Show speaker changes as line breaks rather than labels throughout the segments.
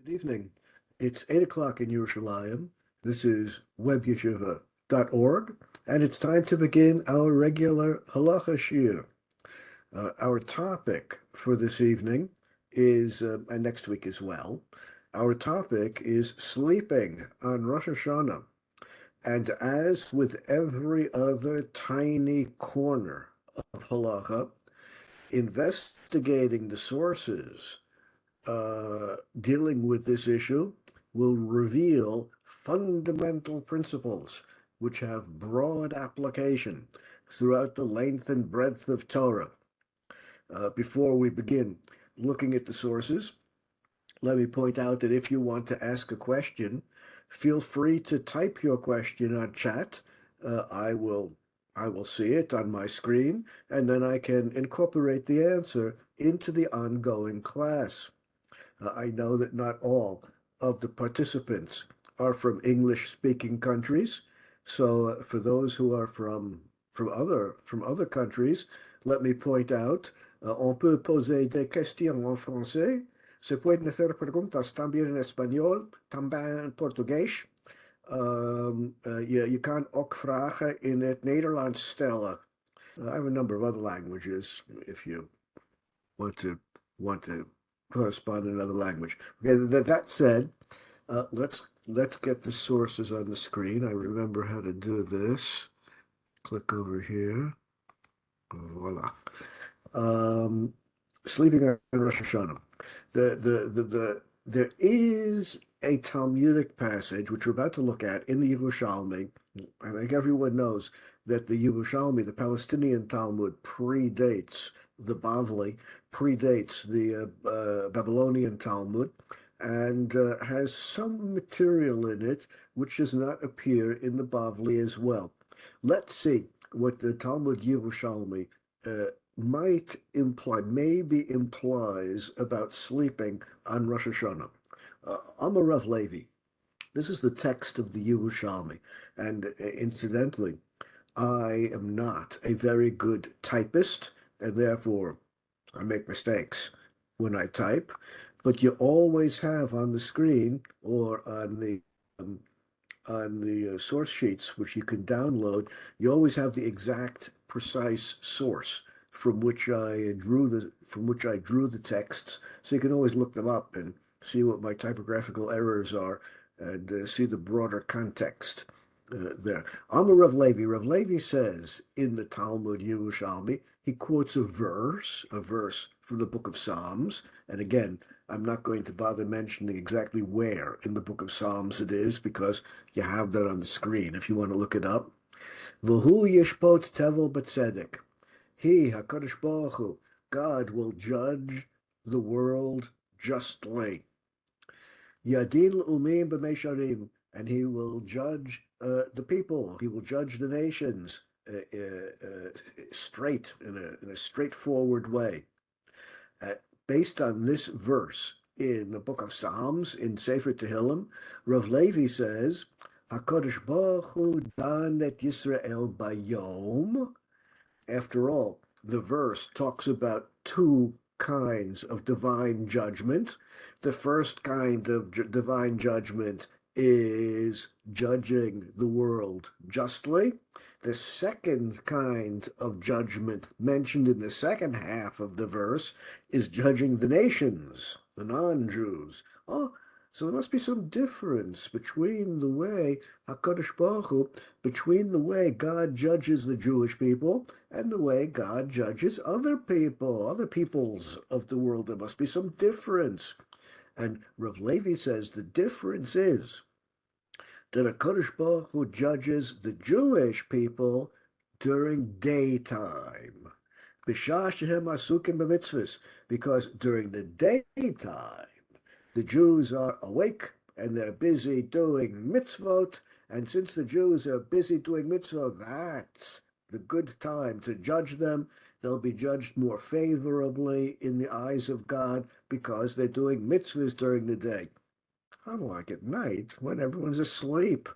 Good evening. It's 8 o'clock in Yerushalayim. This is WebYeshiva.org, and it's time to begin our regular halacha shiur. Our topic for this evening is, and next week as well, our topic is sleeping on Rosh Hashanah. And as with every other tiny corner of halacha, investigating the sources dealing with this issue will reveal fundamental principles which have broad application throughout the length and breadth of Torah. Before we begin looking at the sources, let me point out that if you want to ask a question, feel free to type your question on chat. I will see it on my screen, and then I can incorporate the answer into the ongoing class. I know that not all of the participants are from English-speaking countries, so for those who are from other countries, let me point out, on peut poser des questions en français. Se pueden hacer preguntas también en español, también en portugués. Je kan ook vragen in het Nederlands stellen. I have a number of other languages if you want to correspond in another language. Okay, that said, let's get the sources on the screen. I remember how to do this. Click over here. Voila. Sleeping on Rosh Hashanah. There is a Talmudic passage which we're about to look at in the Yerushalmi. I think everyone knows that the Yerushalmi, the Palestinian Talmud, predates the Bavli, predates the Babylonian Talmud, and has some material in it which does not appear in the Bavli as well. Let's see what the Talmud Yerushalmi might imply, maybe implies about sleeping on Rosh Hashanah. Amar Rav Levi. This is the text of the Yerushalmi, and incidentally, I am not a very good typist, and therefore I make mistakes when I type, but you always have on the screen or on the source sheets, which you can download, you always have the exact precise source from which I drew the texts, so you can always look them up and see what my typographical errors are and see the broader context there. Amar Rav Levi. Rav Levi says in the Talmud Yerushalmi, he quotes a verse from the book of Psalms, and again, I'm not going to bother mentioning exactly where in the book of Psalms it is because you have that on the screen if you want to look it up. V'hu yishpot tevel b'tzedek. He, HaKadosh Baruch Hu, God will judge the world justly. Yadin umim b'meisharim, and he will judge the people. He will judge the nations straight in a straightforward way. Based on this verse in the book of Psalms in Sefer Tehillim, Rav Levi says, HaKadosh Baruch Hu dan et Yisrael bayom. After all, the verse talks about two kinds of divine judgment. The first kind of divine judgment is judging the world justly. The second kind of judgment mentioned in the second half of the verse is judging the nations, the non-Jews. Oh, so there must be some difference between the way HaKadosh Baruch Hu, between the way God judges the Jewish people and the way God judges other people, other peoples of the world. There must be some difference. And Rav Levi says the difference is that HaKadosh Baruch Hu judges the Jewish people during daytime. Because during the daytime, the Jews are awake and they're busy doing mitzvot, and since the Jews are busy doing mitzvot, that's the good time to judge them. They'll be judged more favorably in the eyes of God because they're doing mitzvahs during the day. Unlike at night when everyone's asleep.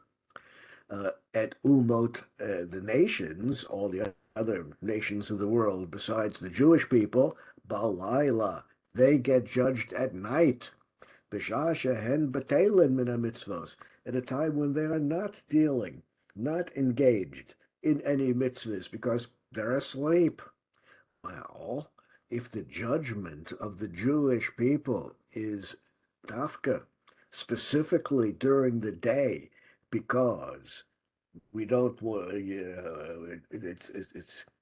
At Umot, the nations, all the other nations of the world besides the Jewish people, Balayla, they get judged at night. b'shah shehen b'teilen min mitzvos, at a time when they are not dealing, not engaged in any mitzvahs because they're asleep. Well, if the judgment of the Jewish people is dafka, specifically during the day, because we don't want,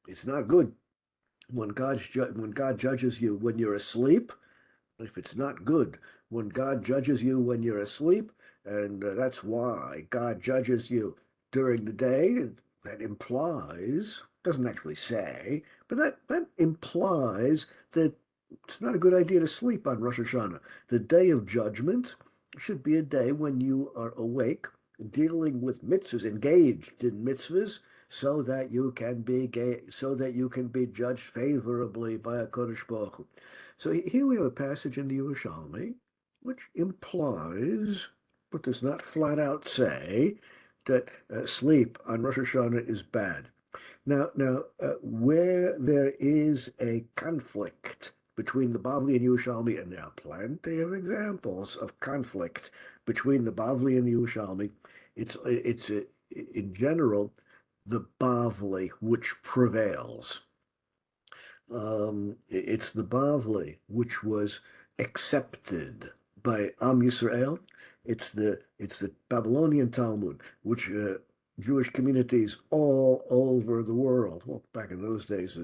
it's not good when God judges you when you're asleep. If it's not good when God judges you when you're asleep, and that's why God judges you during the day, that implies, doesn't actually say, but that implies that it's not a good idea to sleep on Rosh Hashanah. The day of judgment should be a day when you are awake, dealing with mitzvahs, engaged in mitzvahs, so that you can be judged favorably by a Kodesh Baruch Hu. So here we have a passage in the Yerushalmi which implies, but does not flat out say, that sleep on Rosh Hashanah is bad. Now, where there is a conflict between the Bavli and Yerushalmi, and there are plenty of examples of conflict between the Bavli and the Yerushalmi, it's in general the Bavli which prevails. It's the Bavli which was accepted by Am Yisrael. It's the Babylonian Talmud, which Jewish communities all over the world. Well, back in those days,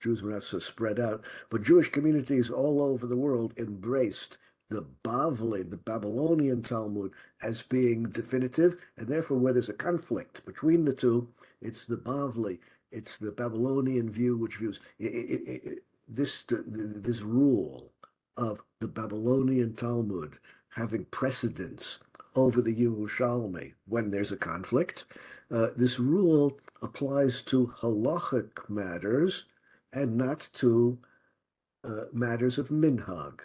Jews were not so spread out, but Jewish communities all over the world embraced the Bavli, the Babylonian Talmud, as being definitive, and therefore, where there's a conflict between the two, it's the Bavli, it's the Babylonian view, which views this rule of the Babylonian Talmud having precedence over the Yerushalmi when there's a conflict. This rule applies to halachic matters and not to matters of minhag.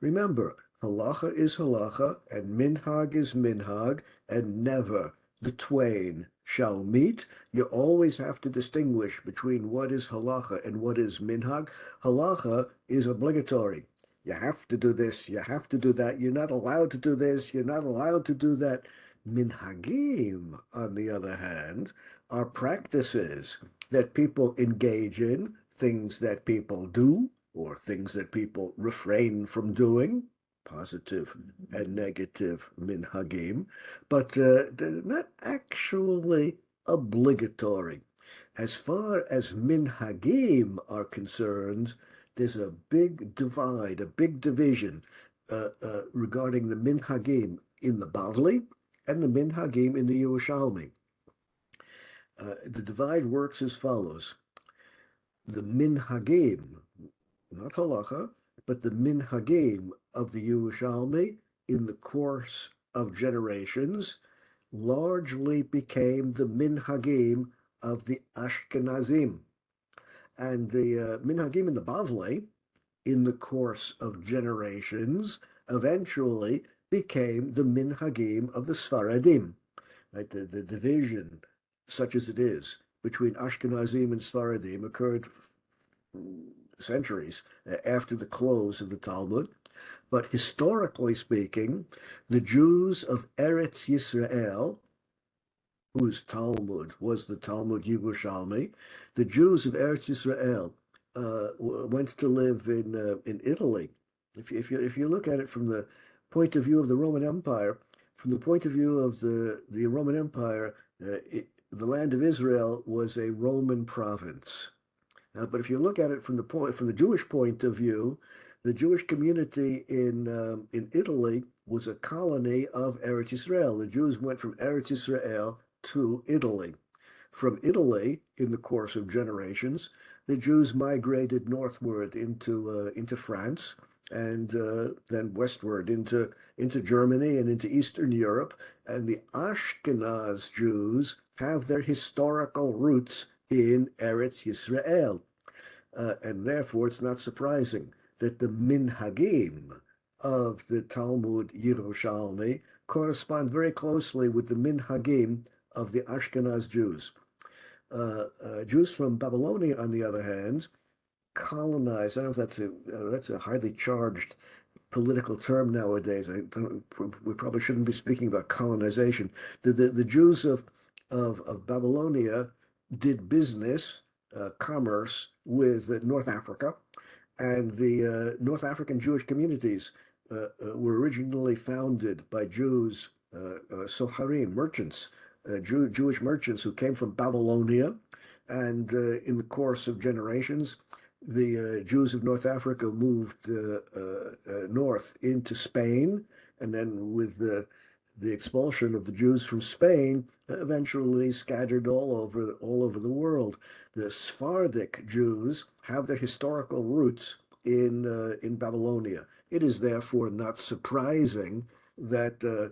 Remember, halacha is halacha, and minhag is minhag, and never the twain shall meet. You always have to distinguish between what is halacha and what is minhag. Halacha is obligatory. You have to do this, you have to do that, you're not allowed to do this, you're not allowed to do that. Minhagim, on the other hand, are practices that people engage in, things that people do, or things that people refrain from doing, positive and negative minhagim, but they're not actually obligatory. As far as minhagim are concerned, there's a big divide, a big division regarding the minhagim in the Bavli and the minhagim in the Yerushalmi. The divide works as follows. The minhagim, not halacha, but the minhagim of the Yerushalmi in the course of generations largely became the minhagim of the Ashkenazim. And the minhagim in the Bavli, in the course of generations, eventually became the minhagim of the Sfaradim. Right? The division, such as it is, between Ashkenazim and Sfaradim occurred centuries after the close of the Talmud. But historically speaking, the Jews of Eretz Yisrael, whose Talmud was the Talmud Yerushalmi, the Jews of Eretz Yisrael went to live in Italy. If you look at it from the point of view of the Roman Empire, from the point of view of the Roman Empire, the land of Israel was a Roman province. But if you look at it from the Jewish point of view, the Jewish community in Italy was a colony of Eretz Yisrael. The Jews went from Eretz Yisrael to Italy. From Italy, in the course of generations, the Jews migrated northward into France, and then westward into Germany and into Eastern Europe. And the Ashkenaz Jews have their historical roots in Eretz Yisrael. And therefore, it's not surprising that the minhagim of the Talmud Yerushalmi correspond very closely with the minhagim of the Ashkenaz Jews. Jews from Babylonia, on the other hand, colonized. I don't know if that's a highly charged political term nowadays. We probably shouldn't be speaking about colonization. The Jews of Babylonia did business, commerce with North Africa, and the North African Jewish communities were originally founded by Jews, Soharim, merchants, Jewish merchants who came from Babylonia. And in the course of generations, the Jews of North Africa moved north into Spain, and then with the expulsion of the Jews from Spain, eventually scattered all over the world. The Sephardic Jews have their historical roots in Babylonia. It is therefore not surprising that the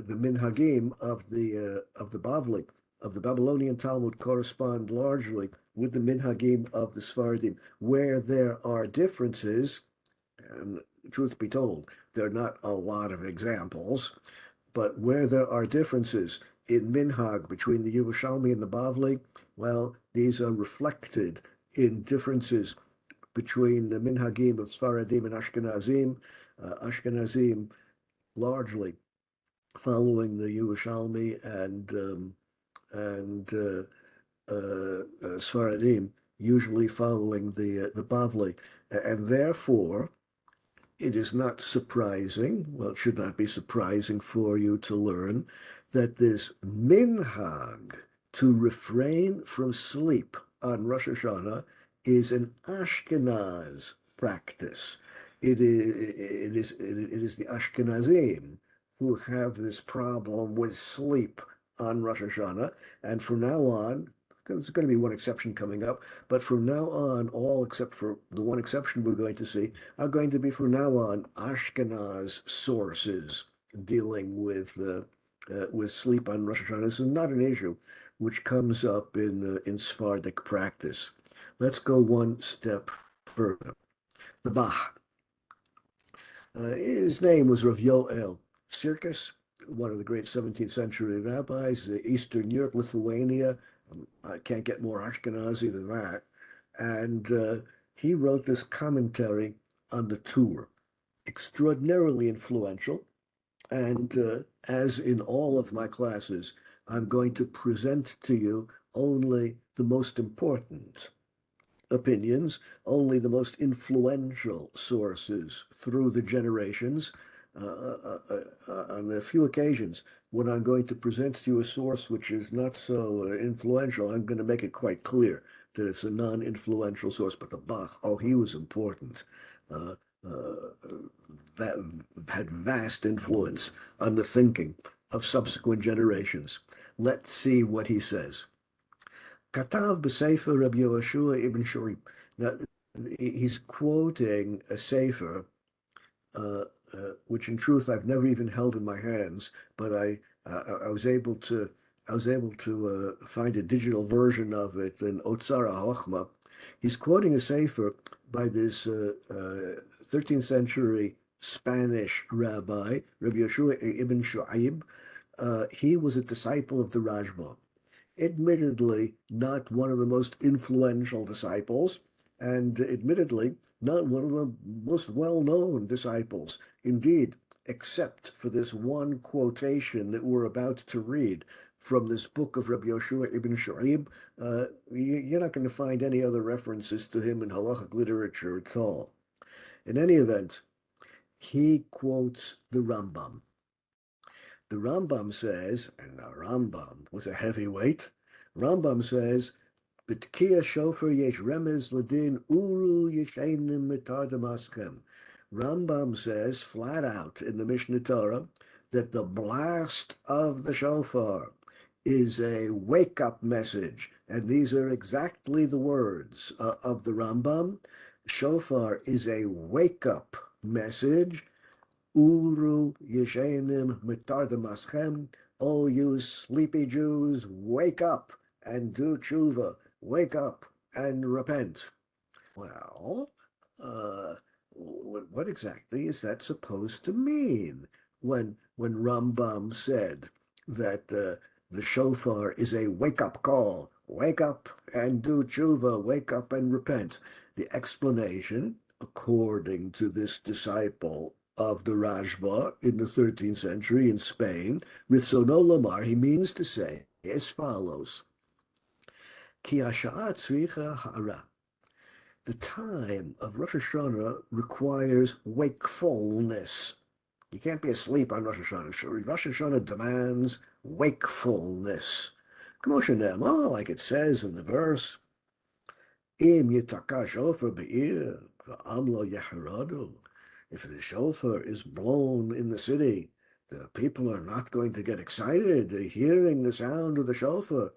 minhagim of the Bavli, of the Babylonian Talmud, correspond largely with the minhagim of the Sephardim. Where there are differences, and truth be told, there are not a lot of examples, but where there are differences in minhag between the Yerushalmi and the Bavli, well, these are reflected in differences between the minhagim of Sfaradim and Ashkenazim. Ashkenazim largely following the Yerushalmi, and Sfaradim usually following the Bavli, and therefore it is not surprising, well, it should not be surprising for you to learn that this minhag to refrain from sleep on Rosh Hashanah is an Ashkenaz practice. It is the Ashkenazim who have this problem with sleep on Rosh Hashanah, and from now on, there's going to be one exception coming up, but from now on, all except for the one exception we're going to see are going to be from now on Ashkenaz sources dealing with sleep on Rosh Hashanah. This is not an issue which comes up in Sephardic practice. Let's go one step further. The Bach. His name was Rav Yoel Sirkis, one of the great 17th century rabbis, Eastern Europe, Lithuania. I can't get more Ashkenazi than that. And he wrote this commentary on the Torah, extraordinarily influential. And as in all of my classes, I'm going to present to you only the most important opinions, only the most influential sources through the generations. On a few occasions, when I'm going to present to you a source which is not so influential, I'm going to make it quite clear that it's a non-influential source. But the Bach, oh, he was important. That had vast influence on the thinking of subsequent generations. Let's see what he says. Katav b'sefer Rabbi Yehoshua ibn Shurib. Now, he's quoting a sefer, which in truth I've never even held in my hands, but I was able to find a digital version of it in Otzar HaChochma. He's quoting a sefer by this 13th century Spanish rabbi, Rabbi Yehoshua ibn Shu'aib. He was a disciple of the Rashba. Admittedly, not one of the most influential disciples, and admittedly, not one of the most well-known disciples. Indeed, except for this one quotation that we're about to read from this book of Rabbi Yehoshua ibn Shu'aib, you're not going to find any other references to him in halachic literature at all. In any event, he quotes the Rambam. The Rambam says, and the Rambam was a heavyweight, Rambam says, B'tkiya shofar yesh remez ladin uru yeshenim mitar damaschem. Rambam says flat out in the Mishnah Torah that the blast of the shofar is a wake-up message, and these are exactly the words of the Rambam. Shofar is a wake-up message. Uru yeshenim mitar damaschem. Oh, you sleepy Jews, wake up and do tshuva. Wake up and repent. Well, what exactly is that supposed to mean when Rambam said that the shofar is a wake-up call? Wake up and do tshuva. Wake up and repent. The explanation, according to this disciple of the Rajba in the 13th century in Spain. Ritzono Lamar, he means to say as follows. Ki hasha'at tzricha ha'ara. The time of Rosh Hashanah requires wakefulness. You can't be asleep on Rosh Hashanah. Rosh Hashanah demands wakefulness. Like it says in the verse, Im yitaka shofar be'ir, v'am lo yeharadu. If the shofar is blown in the city, the people are not going to get excited. Hearing the sound of the shofar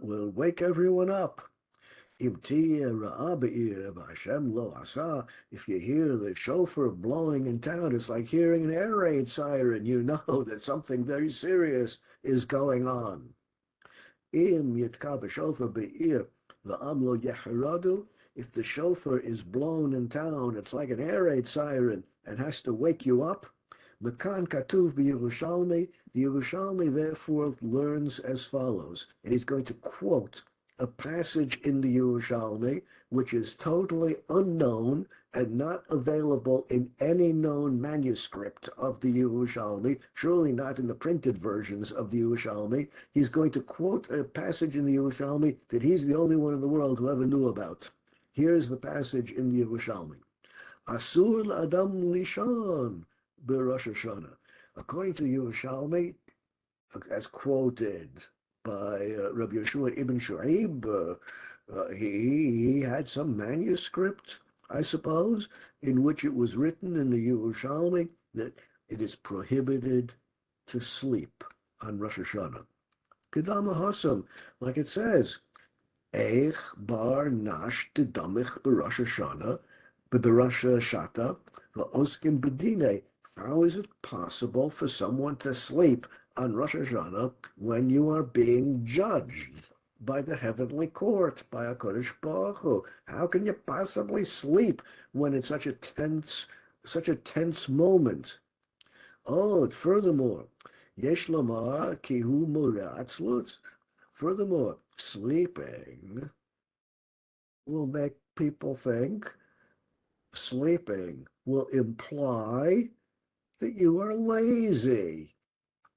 will wake everyone up. If you hear the shofar blowing in town, it's like hearing an air raid siren. You know that something very serious is going on. If the shofar is blown in town, it's like an air raid siren and has to wake you up. Mekan katuv b'Yerushalmi. The Yerushalmi therefore learns as follows, and he's going to quote a passage in the Yerushalmi which is totally unknown and not available in any known manuscript of the Yerushalmi, surely not in the printed versions of the Yerushalmi. He's going to quote a passage in the Yerushalmi that he's the only one in the world who ever knew about. Here's the passage in the Yerushalmi. Asur l'adam lishon b'Rosh Hashanah. According to the Yerushalmi, as quoted by Rabbi Yeshua ibn Shu'aib, he had some manuscript, I suppose, in which it was written in the Yerushalmi that it is prohibited to sleep on Rosh Hashanah. Kedama Hasam, like it says, Eich bar nash tedamich b'Rosh Hashanah, b'Rosh Hashanah, v'oskim b'dinei. How is it possible for someone to sleep on Rosh Hashanah when you are being judged by the heavenly court, by HaKadosh Baruch Hu? How can you possibly sleep when it's such a tense moment? Oh, furthermore, yesh lomar ki hu muratzlut. Furthermore, sleeping will make people think, sleeping will imply that you are lazy.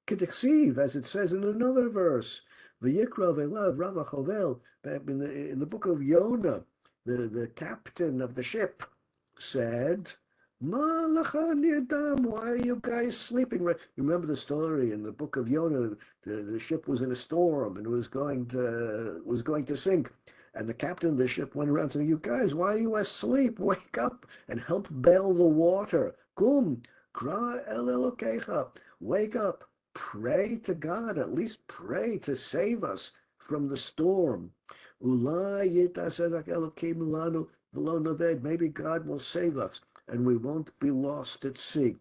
K'tiksiv, as it says in another verse, V'yikra v'elav Rav HaChovel, in the book of Yonah, the captain of the ship said, Ma lacha ni'adam, why are you guys sleeping? You remember the story in the book of Yonah, the ship was in a storm and was going to sink. And the captain of the ship went around saying, you guys, why are you asleep? Wake up and help bail the water. Kum, kra el Elokecha. Wake up, pray to God, at least pray to save us from the storm. Maybe God will save us and we won't be lost at sea.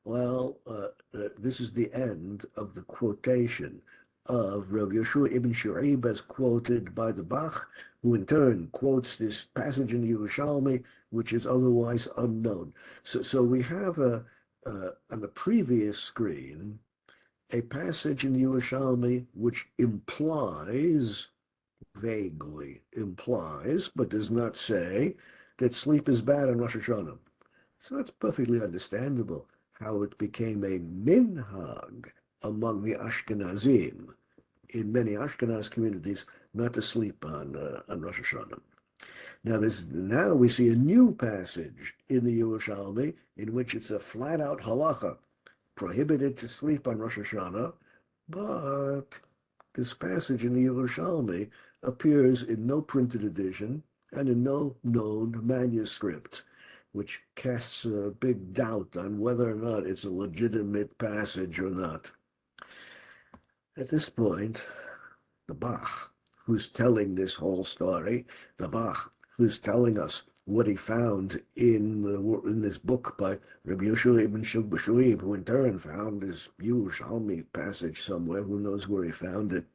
Well, this is the end of the quotation of Rabbi Yeshua ibn Shu'aib as quoted by the Bach, who in turn quotes this passage in the Yerushalmi, which is otherwise unknown. So we have on the previous screen a passage in the Yerushalmi which vaguely implies, but does not say, that sleep is bad on Rosh Hashanah. So that's perfectly understandable how it became a minhag among the Ashkenazim in many Ashkenaz communities not to sleep on Rosh Hashanah. Now we see a new passage in the Yerushalmi in which it's a flat-out halacha, prohibited to sleep on Rosh Hashanah, but this passage in the Yerushalmi appears in no printed edition and in no known manuscript, which casts a big doubt on whether or not it's a legitimate passage or not. At this point, the Bach, who's telling this whole story, the Bach, who's telling us what he found in this book by Rabbi Yeshua ibn Shu'aib, who in turn found this Yerushalmi passage somewhere, who knows where he found it.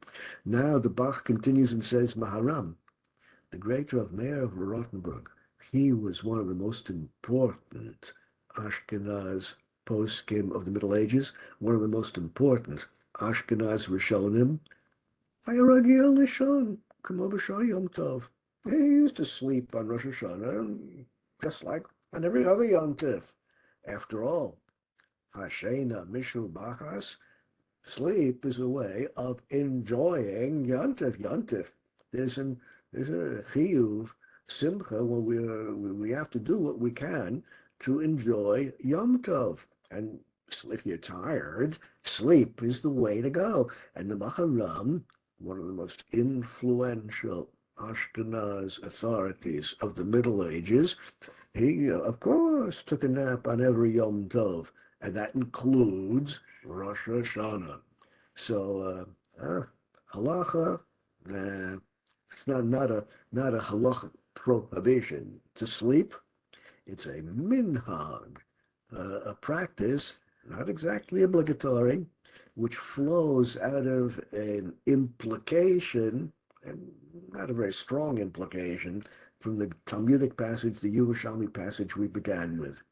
Now the Bach continues and says, Maharam, the great Rav Meir of Rothenburg, he was one of the most important Ashkenaz poskim of the Middle Ages, one of the most important Ashkenaz Rishonim. Hayaragil Lishon, Kamo b'Shah Yom Tov. He used to sleep on Rosh Hashanah, just like on every other Yom Tiv. After all, Hashena Mishu Bachas, sleep is a way of enjoying Yontif. Yontif. There's an there's a chiyuv simcha when we have to do what we can to enjoy Yom Tov. And if you're tired, sleep is the way to go. And the Maharam, one of the most influential Ashkenaz authorities of the Middle Ages, he, of course, took a nap on every Yom Tov, and that includes Rosh Hashanah. So, halacha, it's not a halacha prohibition to sleep. It's a minhag, a practice, not exactly obligatory, which flows out of an implication, and not a very strong implication, from the Talmudic passage, the Yerushalmi passage we began with.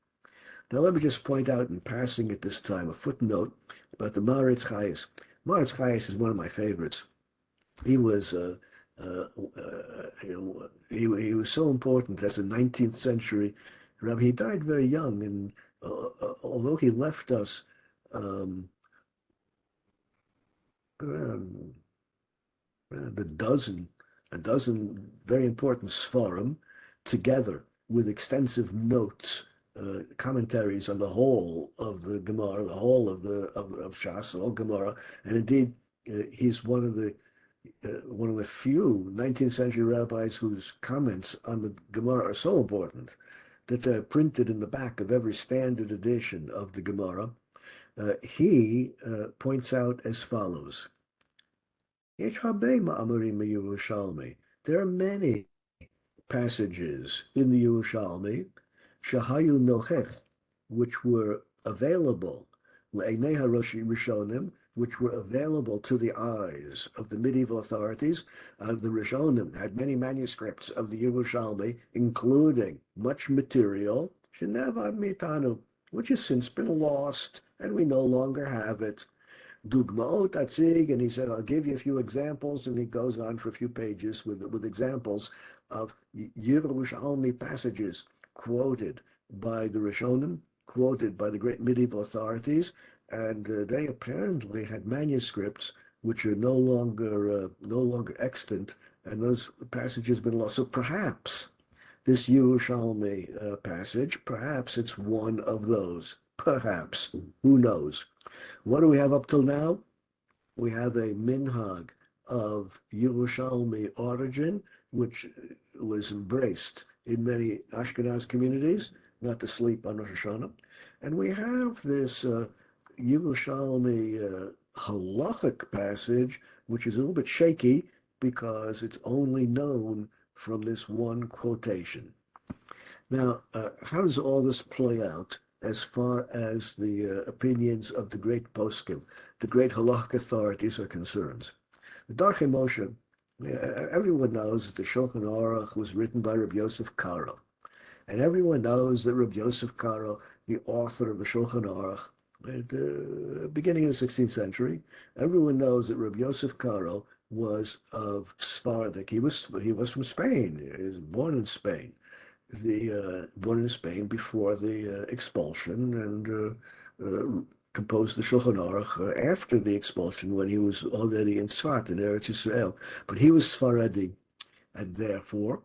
Now let me just point out in passing at this time a footnote about the Maharitz Chayes. Maharitz Chayes is one of my favorites. He was he was so important as a 19th century rabbi. He died very young, and although he left us um, um, the a dozen very important svarim, together with extensive notes, commentaries on the whole of the Gemara, the whole of Shas, the whole Gemara, and indeed he's one of the few 19th century rabbis whose comments on the Gemara are so important that they're printed in the back of every standard edition of the Gemara. He points out as follows. There are many passages in the Yerushalmi, Shahayu Nochech, which were available, Le'einei HaRishonim, which were available to the eyes of the medieval authorities. The Rishonim had many manuscripts of the Yerushalmi, including much material, Shenevad Mitanu, which has since been lost, and we no longer have it. Dugmaot atzig, and he said, I'll give you a few examples, and he goes on for a few pages with examples of Yerushalmi passages quoted by the Rishonim, quoted by the great medieval authorities, and they apparently had manuscripts which are no longer extant, and those passages have been lost. So perhaps this Yerushalmi passage, perhaps it's one of those. Perhaps, who knows? What do we have up till now? We have a minhag of Yerushalmi origin, which was embraced in many Ashkenaz communities, not to sleep on Rosh Hashanah. And we have this Yerushalmi halachic passage, which is a little bit shaky because it's only known from this one quotation. Now, how does all this play out as far as the opinions of the great poskim, the great halachic authorities are concerned? The Darchei Moshe, everyone knows that the Shulchan Aruch was written by Rabbi Yosef Karo. And everyone knows that Rabbi Yosef Karo, the author of the Shulchan Aruch, at the beginning of the 16th century, everyone knows that Rabbi Yosef Karo was of Sephardic. He was from Spain. He was born in Spain. Born in Spain before the expulsion, and composed the Shulchan Aruch after the expulsion, when he was already in Tzfat, in Eretz Yisrael. But he was Sephardi, and therefore,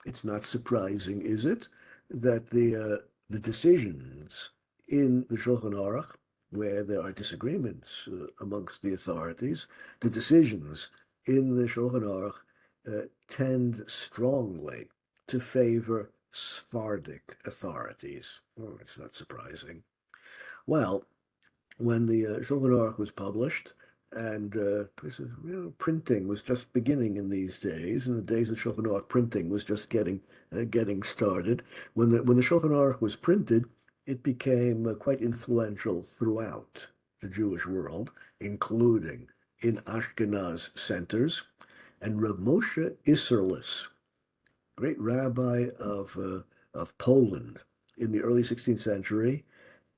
it's not surprising, is it, that the decisions in the Shulchan Aruch, where there are disagreements amongst the authorities, the decisions in the Shulchan Aruch tend strongly to favor Sephardic authorities. Oh, it's not surprising. Well, when the Shulchan Aruch was published, and printing was just beginning in these days, in the days of Shulchan Aruch, printing was just getting started. When the Shulchan Aruch was printed, it became quite influential throughout the Jewish world, including in Ashkenaz centers. And Rav Moshe Isserles, great rabbi of Poland in the early 16th century,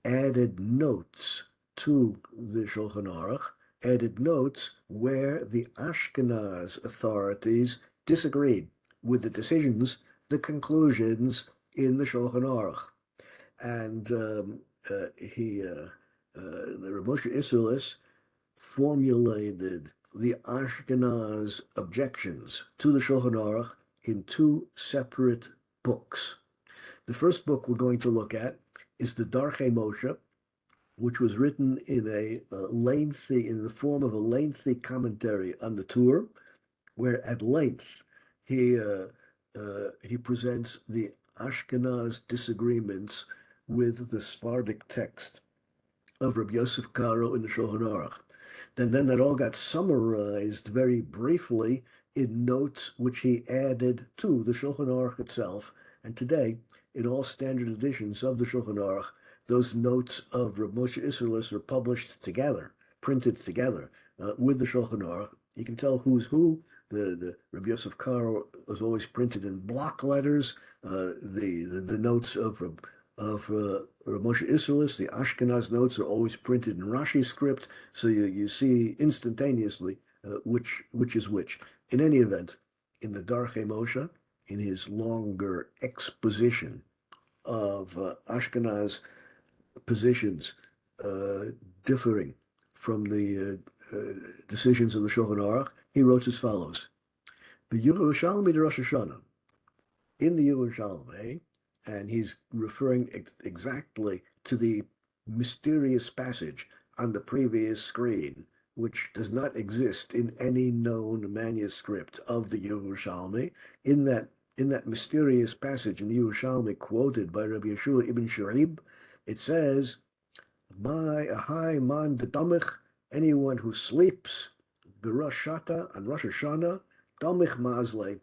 added notes to the Shulchan Aruch, added notes where the Ashkenaz authorities disagreed with the decisions, the conclusions in the Shulchan Aruch. And the Rav Moshe Isserles formulated the Ashkenaz objections to the Shulchan Aruch in two separate books. The first book we're going to look at is the Darchei Moshe, which was written in in the form of a lengthy commentary on the Torah, where at length he presents the Ashkenaz disagreements with the Sephardic text of Rabbi Yosef Karo in the Shulchan Aruch. Then that all got summarized very briefly in notes which he added to the Shulchan Aruch itself. And today, in all standard editions of the Shulchan Aruch, those notes of Rav Moshe Isserles are published together, printed together with the Shulchan Aruch. You can tell who's who. The Rabbi Yosef Karo was always printed in block letters. The notes of Rav Moshe Isserles, the Ashkenaz notes are always printed in Rashi script, so you see instantaneously which is which. In any event, in the Darchei Moshe, in his longer exposition of Ashkenaz positions differing from the decisions of the Shulchan Aruch, he wrote as follows: "The Yerushalmi de Rosh Hashanah, in the Yerushalmi," and he's referring exactly to the mysterious passage on the previous screen, which does not exist in any known manuscript of the Yerushalmi. In that mysterious passage in the Yerushalmi quoted by Rabbi Yeshua ibn Sharib, it says, "My ahai man damich, anyone who sleeps, b'Rosh Hashanah on Rosh Hashanah, damich mazle,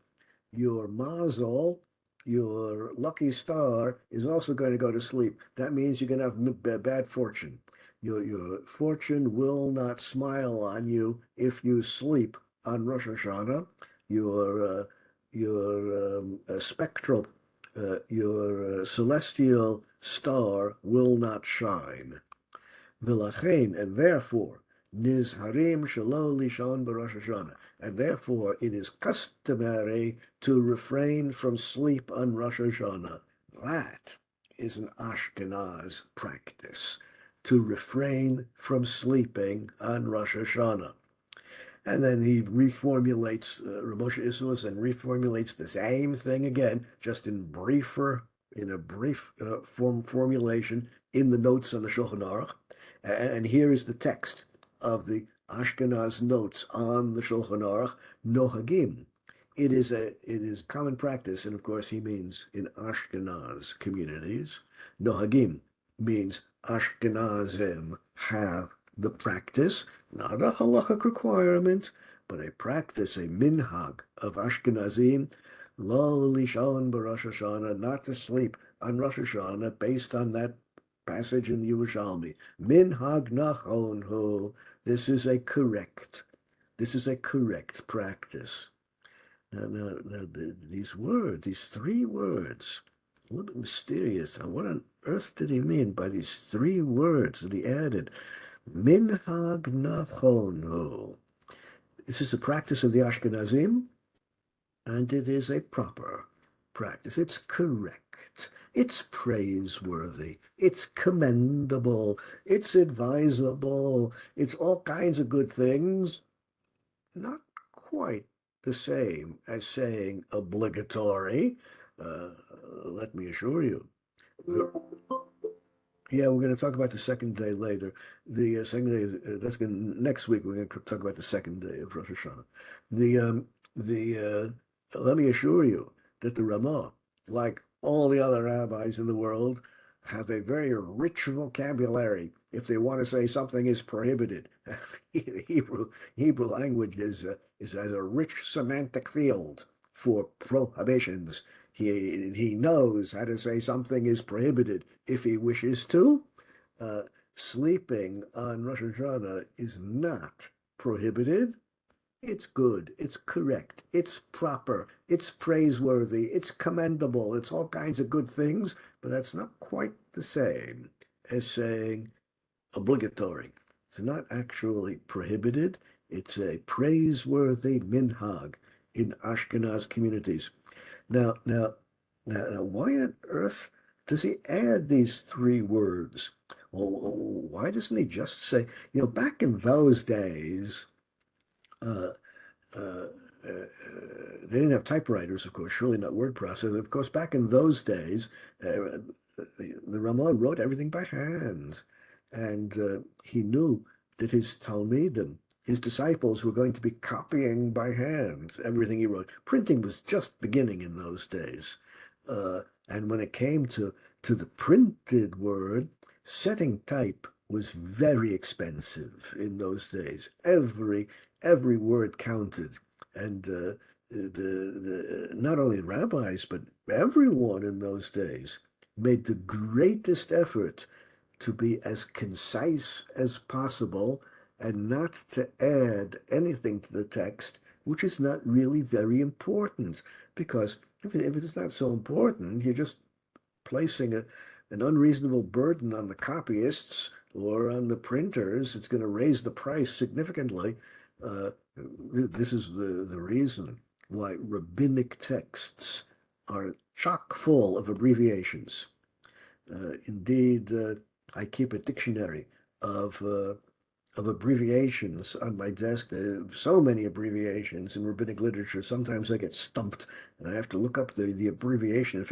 your mazel, your lucky star, is also going to go to sleep. That means you're going to have bad fortune. Your fortune will not smile on you if you sleep on Rosh Hashanah. Your spectral, your celestial star will not shine. V'lachein, and therefore, nizharim shelo lishon b'Rosh Hashanah, and therefore it is customary to refrain from sleep on Rosh Hashanah. That is an Ashkenaz practice, to refrain from sleeping on Rosh Hashanah. And then he reformulates, Rav Moshe Isserles, and reformulates the same thing again, just in a brief formulation in the notes on the Shulchan Aruch. And here is the text of the Ashkenaz notes on the Shulchan Aruch, Nohagim. It is common practice, and of course he means in Ashkenaz communities. Nohagim means Ashkenazim have the practice, not a halachic requirement, but a practice, a minhag of Ashkenazim, lo lishon b'Rosh Hashanah, not to sleep on Rosh Hashanah, based on that passage in Yerushalmi. Minhag nachon hu. This is a correct practice. Now, these three words, a little bit mysterious. What on earth did he mean by these three words that he added? Minhag nachonu. This is a practice of the Ashkenazim, and it is a proper practice. It's correct. It's praiseworthy. It's commendable. It's advisable. It's all kinds of good things. Not quite the same as saying obligatory. Let me assure you. Yeah, we're going to talk about the second day later. The second day next week. We're going to talk about the second day of Rosh Hashanah. Let me assure you that the Ramah, like all the other rabbis in the world, have a very rich vocabulary if they want to say something is prohibited. Hebrew language is has a rich semantic field for prohibitions. He knows how to say something is prohibited if he wishes to. Sleeping on Rosh Hashanah is not prohibited. It's good, it's correct, it's proper, it's praiseworthy, it's commendable, it's all kinds of good things, but that's not quite the same as saying obligatory. It's not actually prohibited. It's a praiseworthy minhag in Ashkenaz communities. Now, why on earth does he add these three words? Well, why doesn't he just say, back in those days, uh, uh, they didn't have typewriters, of course, surely not word processors. Of course, back in those days, the Ramah wrote everything by hand. And he knew that his Talmidim, his disciples, were going to be copying by hand everything he wrote. Printing was just beginning in those days. And when it came to the printed word, setting type was very expensive in those days. Every word counted, and not only rabbis but everyone in those days made the greatest effort to be as concise as possible and not to add anything to the text which is not really very important. Because if it's not so important, you're just placing an unreasonable burden on the copyists or on the printers. It's going to raise the price significantly. This is the reason why rabbinic texts are chock full of abbreviations. Indeed, I keep a dictionary of uh, of abbreviations on my desk. There are so many abbreviations in rabbinic literature. Sometimes I get stumped and I have to look up the abbreviation.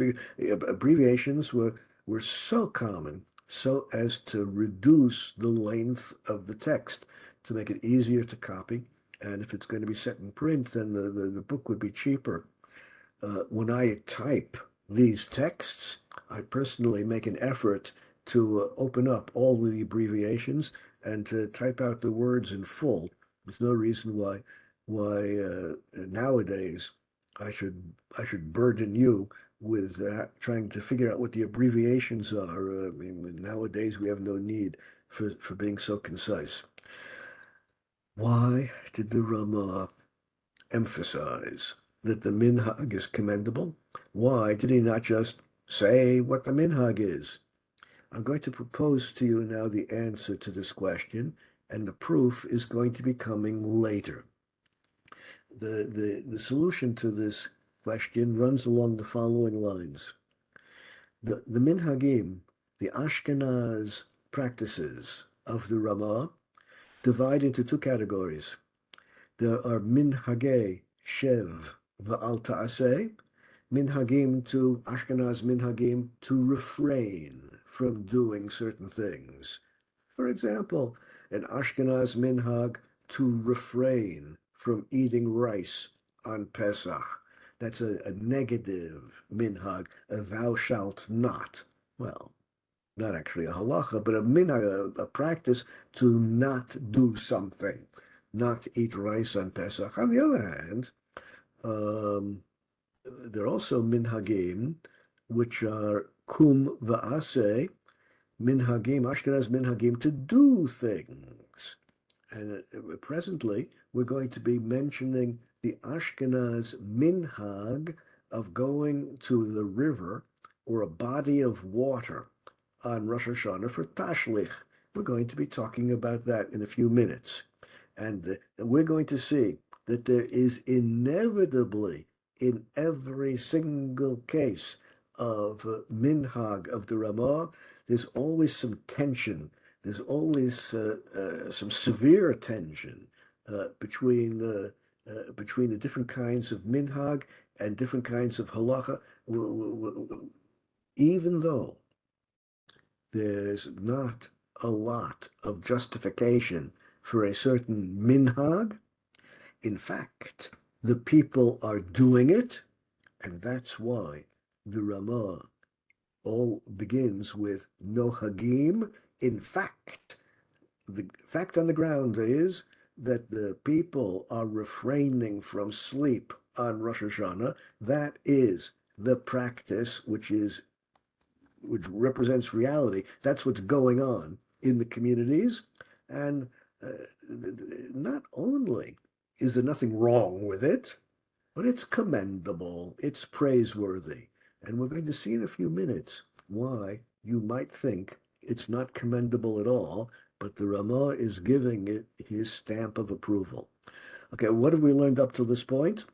Abbreviations were so common so as to reduce the length of the text to make it easier to copy. And if it's going to be set in print, then the book would be cheaper. When I type these texts, I personally make an effort to open up all the abbreviations and to type out the words in full. There's no reason why nowadays I should burden you with trying to figure out what the abbreviations are. I mean, nowadays we have no need for being so concise. Why did the Ramah emphasize that the minhag is commendable? Why did he not just say what the minhag is? I'm going to propose to you now the answer to this question, and the proof is going to be coming later. The solution to this question runs along the following lines. The minhagim, the Ashkenaz practices of the Ramah, divide into two categories. There are minhagei shev va'al ta'aseh, Ashkenaz minhagim to refrain from doing certain things. For example, an Ashkenaz minhag to refrain from eating rice on Pesach. That's a negative minhag, a thou shalt not. Well, not actually a halacha, but a minhag, a practice to not do something, not eat rice on Pesach. On the other hand, there are also minhagim, which are kum va'aseh, minhagim, Ashkenaz minhagim, to do things. And presently, we're going to be mentioning the Ashkenaz minhag of going to the river or a body of water on Rosh Hashanah for tashlich. We're going to be talking about that in a few minutes. And we're going to see that there is inevitably, in every single case of minhag of the Ramah, there's always some tension. There's always some severe tension between the different kinds of minhag and different kinds of halacha, even though there's not a lot of justification for a certain minhag. In fact, the people are doing it, and that's why the Ramah all begins with no hagim. In fact, the fact on the ground is that the people are refraining from sleep on Rosh Hashanah. That is the practice which represents reality. That's what's going on in the communities. And not only is there nothing wrong with it, but it's commendable, it's praiseworthy. And we're going to see in a few minutes why you might think it's not commendable at all, but the Ramah is giving it his stamp of approval. Okay, what have we learned up to this point?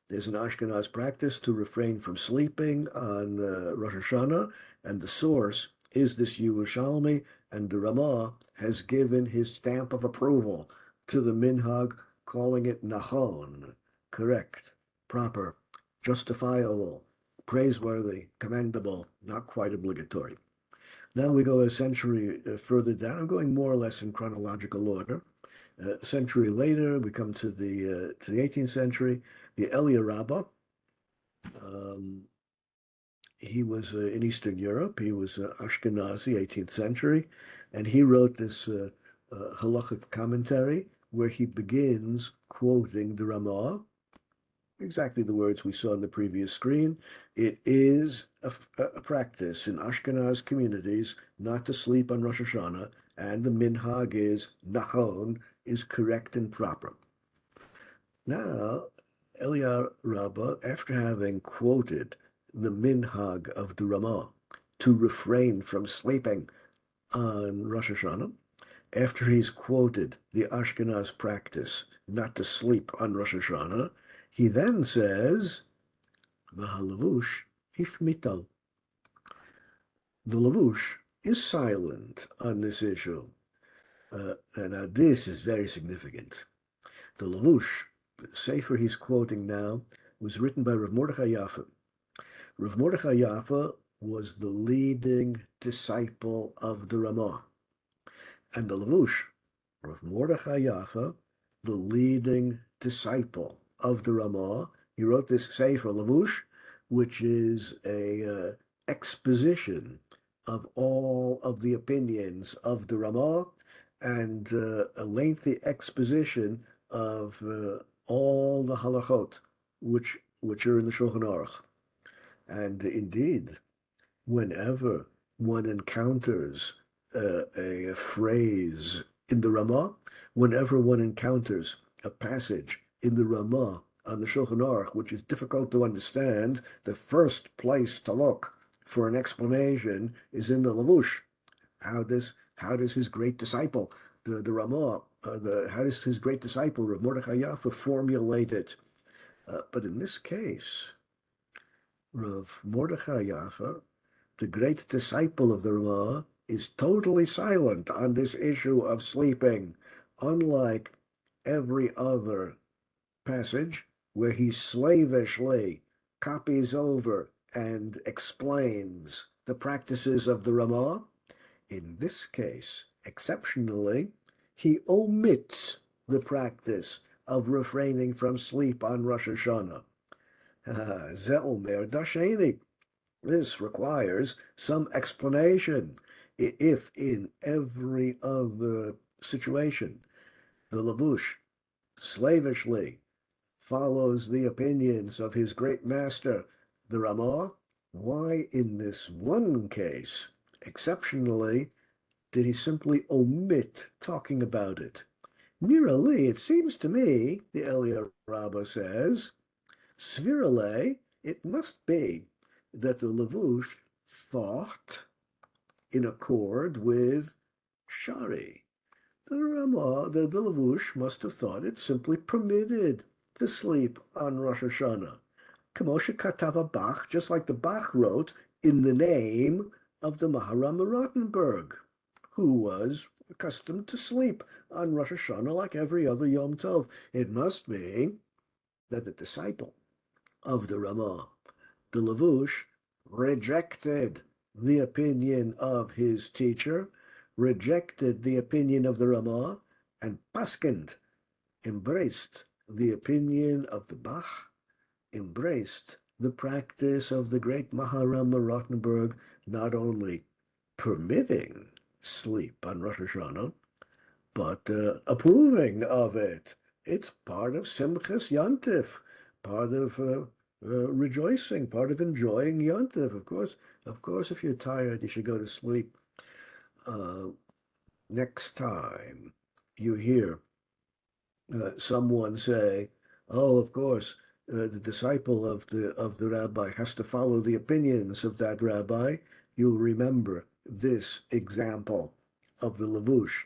There's an Ashkenaz practice to refrain from sleeping on Rosh Hashanah, and the source is this Yerushalmi, and the Ramah has given his stamp of approval to the minhag, calling it Nahon, correct, proper, justifiable, praiseworthy, commendable, not quite obligatory. Now we go a century further down. I'm going more or less in chronological order. A century later, we come to the 18th century. The Elia Rabbah, he was in Eastern Europe. He was Ashkenazi, 18th century, and he wrote this halachic commentary where he begins quoting the Ramah, exactly the words we saw on the previous screen. It is a practice in Ashkenaz communities not to sleep on Rosh Hashanah, and the minhag is nachon, is correct and proper. Now, Elia Rabbah, after having quoted the minhag of the Ramah to refrain from sleeping on Rosh Hashanah, after he's quoted the Ashkenaz practice not to sleep on Rosh Hashanah, he then says, V'halavush hishmital. The lavush is silent on this issue. And this is very significant. The lavush, the sefer he's quoting now, was written by Rav Mordechai Yaffa. Rav Mordechai Yaffa was the leading disciple of the Ramah. And the lavush, Rav Mordechai Yaffa, the leading disciple of the Ramah, he wrote this sefer lavush, which is a exposition of all of the opinions of the Ramah, and a lengthy exposition of all the halachot which are in the Shulchan Aruch. And indeed, whenever one encounters a phrase in the Ramah, whenever one encounters a passage in the Ramah on the Shulchan Aruch which is difficult to understand, the first place to look for an explanation is in the Lavush. How does his great disciple, the Ramah, how does his great disciple, Rav Mordechai Yaffa, formulate it? But in this case, Rav Mordechai Yaffa, the great disciple of the Ramah, is totally silent on this issue of sleeping, unlike every other passage where he slavishly copies over and explains the practices of the Ramah. In this case, exceptionally, he omits the practice of refraining from sleep on Rosh Hashanah. Ze omer dasheni. This requires some explanation. If in every other situation the Lavush slavishly follows the opinions of his great master, the Ramah, why in this one case, exceptionally, did he simply omit talking about it? Merely, it seems to me, the Elia Rabbah says, Svirale, it must be that the Lavush thought in accord with Shari. The Ramah, the Lavush must have thought it simply permitted to sleep on Rosh Hashanah. Kamosha Katava Bach, just like the Bach wrote in the name of the Maharam Rottenberg, who was accustomed to sleep on Rosh Hashanah like every other Yom Tov. It must be that the disciple of the Ramah, the Lavush, rejected the opinion of his teacher, rejected the opinion of the Ramah, and paskened, embraced the opinion of the Bach, embraced the practice of the great Maharam Rottenberg, not only permitting sleep on Rosh Hashanah, but approving of it. It's part of Simchas Yontif, part of rejoicing, part of enjoying Yontif. Of course, if you're tired, you should go to sleep. Next time you hear someone say, "Oh, of course, the disciple of the rabbi has to follow the opinions of that rabbi," you'll remember this example of the Lavush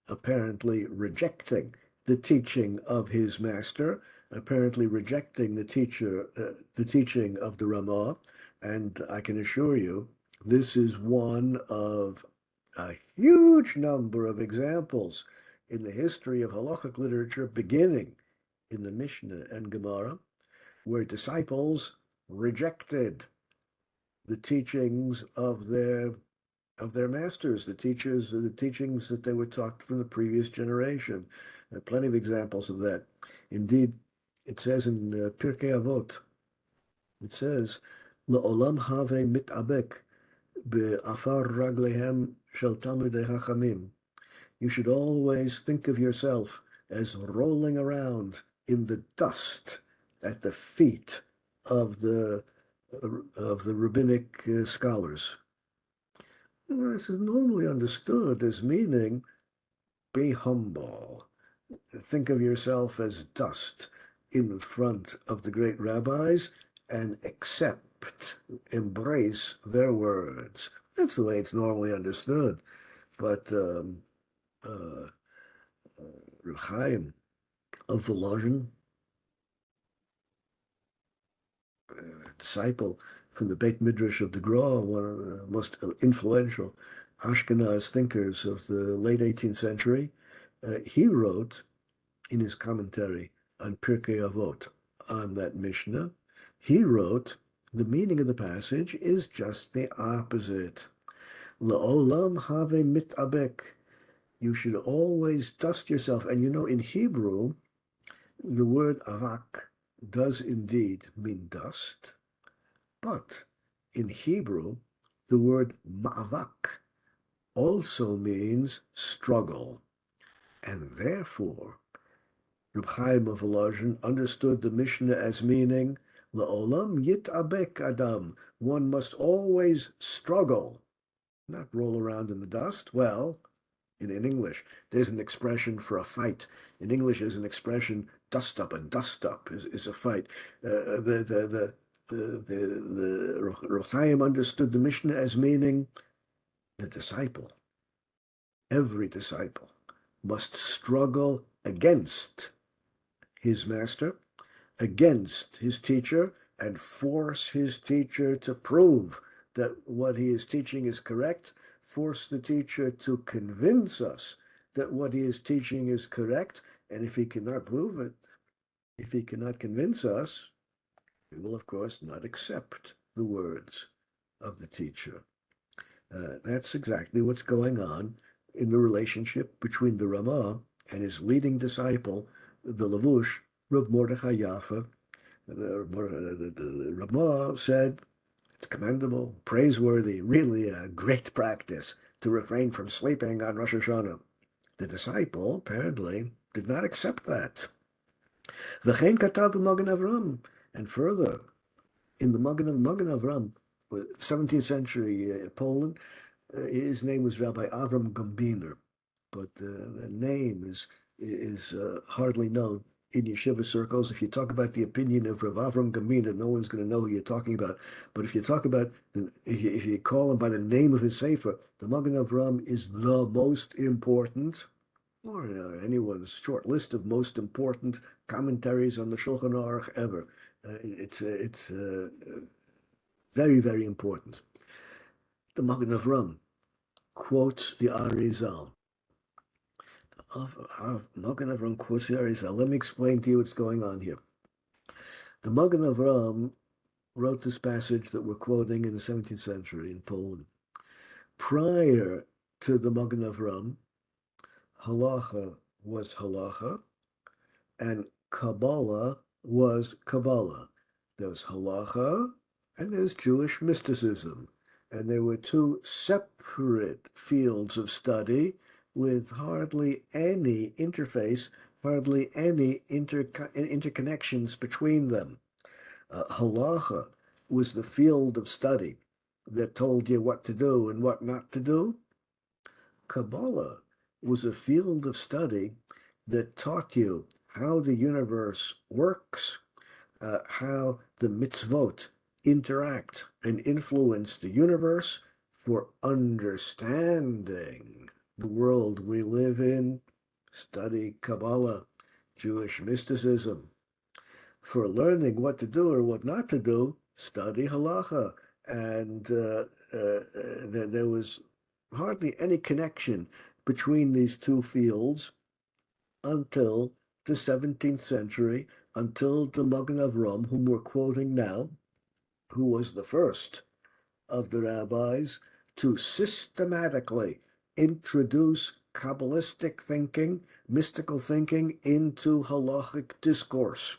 apparently rejecting the teaching of his master apparently rejecting the teaching of the Ramah, and I can assure you, this is one of a huge number of examples in the history of halachic literature, beginning in the Mishnah and Gemara, where disciples rejected the teachings of their masters, the teachings that they were taught from the previous generation. Plenty of examples of that. Indeed, it says in Pirkei Avot, it says, "Le'olam have mitabek be'afar raglehem shel talmidei hachamim." You should always think of yourself as rolling around in the dust at the feet of the rabbinic scholars. This is normally understood as meaning be humble. Think of yourself as dust in front of the great rabbis and embrace their words. That's the way it's normally understood. But Reb Chaim of Volozhin, a disciple from the Beit Midrash of the Gra, one of the most influential Ashkenaz thinkers of the late 18th century, he wrote in his commentary on Pirkei Avot, on that Mishnah, he wrote, the meaning of the passage is just the opposite. La'olam have mitabek. You should always dust yourself. And you know, in Hebrew, the word avak does indeed mean dust, but in Hebrew, the word ma'avak also means struggle. And therefore, Reb Chaim of Volozhin understood the Mishnah as meaning, La'olam yitabek adam. One must always struggle, not roll around in the dust. Well, in English, there's an expression for a fight. In English, there's an expression, dust up. A dust up is a fight. The Reb Chaim understood the Mishnah as meaning the disciple, every disciple, must struggle against his master, against his teacher, and force his teacher to prove that what he is teaching is correct, force the teacher to convince us that what he is teaching is correct, and if he cannot prove it, if he cannot convince us, we will, of course, not accept the words of the teacher. That's exactly what's going on in the relationship between the Ramah and his leading disciple, the Lavush, Reb Mordechai Yaffa. The Ramah said, it's commendable, praiseworthy, really a great practice to refrain from sleeping on Rosh Hashanah. The disciple, apparently, did not accept that. V'chein katav b'Magen Avram. And further, in the Magen Avram, 17th century Poland, his name was Rabbi Avram Gombiner, but the name is hardly known in yeshiva circles. If you talk about the opinion of Rav Avram Gombiner, no one's going to know who you're talking about. But if you talk about, if you call him by the name of his sefer, the Magen Avram is the most important, or anyone's short list of most important commentaries on the Shulchan Aruch ever. It's very, very important. The Magen Avram quotes the Arizal. Magen Avram quotes the Arizal. Let me explain to you what's going on here. The Magen Avram wrote this passage that we're quoting in the 17th century in Poland. Prior to the Magen Avram, halacha was halacha, and Kabbalah was Kabbalah. There's halacha, and there's Jewish mysticism. And there were two separate fields of study with hardly any interface, hardly any interconnections between them. Halacha was the field of study that told you what to do and what not to do. Kabbalah was a field of study that taught you how the universe works, how the mitzvot interact and influence the universe for understanding the world we live in. Study Kabbalah, Jewish mysticism. for learning what to do or what not to do, study halacha. And there was hardly any connection between these two fields until the 17th century, until the Magen Avram, whom we're quoting now, who was the first of the rabbis to systematically introduce Kabbalistic thinking, mystical thinking into halachic discourse.